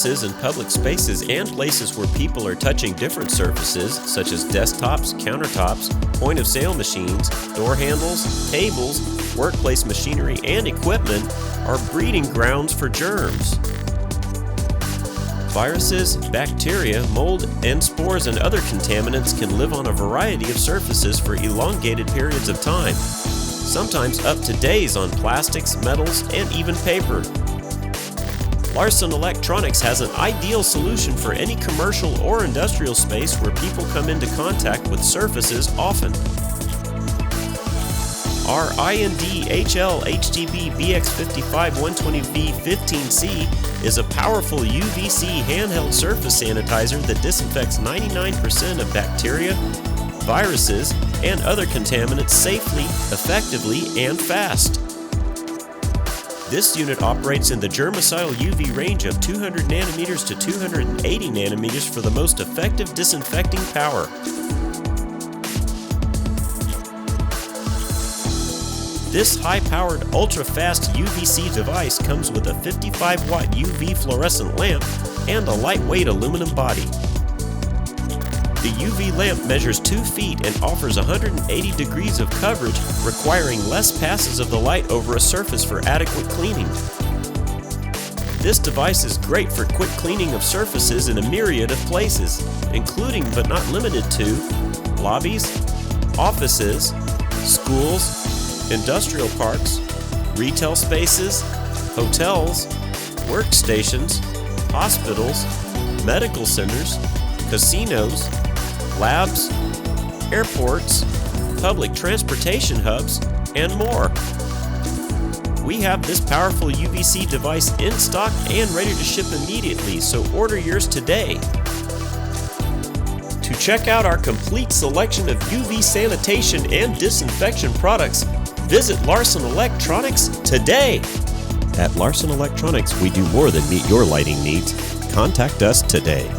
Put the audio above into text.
surfaces in public spaces and places where people are touching different surfaces, such as desktops, countertops, point-of-sale machines, door handles, tables, workplace machinery, and equipment, are breeding grounds for germs. Viruses, bacteria, mold, and spores and other contaminants can live on a variety of surfaces for elongated periods of time, sometimes up to days on plastics, metals, and even paper. Larson Electronics has an ideal solution for any commercial or industrial space where people come into contact with surfaces often. Our IND-HL HTB BX55-120V15C is a powerful UVC handheld surface sanitizer that disinfects 99% of bacteria, viruses, and other contaminants safely, effectively, and fast. This unit operates in the germicidal UV range of 200 nanometers to 280 nanometers for the most effective disinfecting power. This high-powered, ultra-fast UVC device comes with a 55-watt UV fluorescent lamp and a lightweight aluminum body. The UV lamp measures 2 feet and offers 180 degrees of coverage, requiring less passes of the light over a surface for adequate cleaning. This device is great for quick cleaning of surfaces in a myriad of places, including but not limited to lobbies, offices, schools, industrial parks, retail spaces, hotels, workstations, hospitals, medical centers, casinos, labs, airports, public transportation hubs, and more. We have this powerful UVC device in stock and ready to ship immediately, so order yours today. To check out our complete selection of UV sanitation and disinfection products, visit Larson Electronics today. At Larson Electronics, we do more than meet your lighting needs. Contact us today.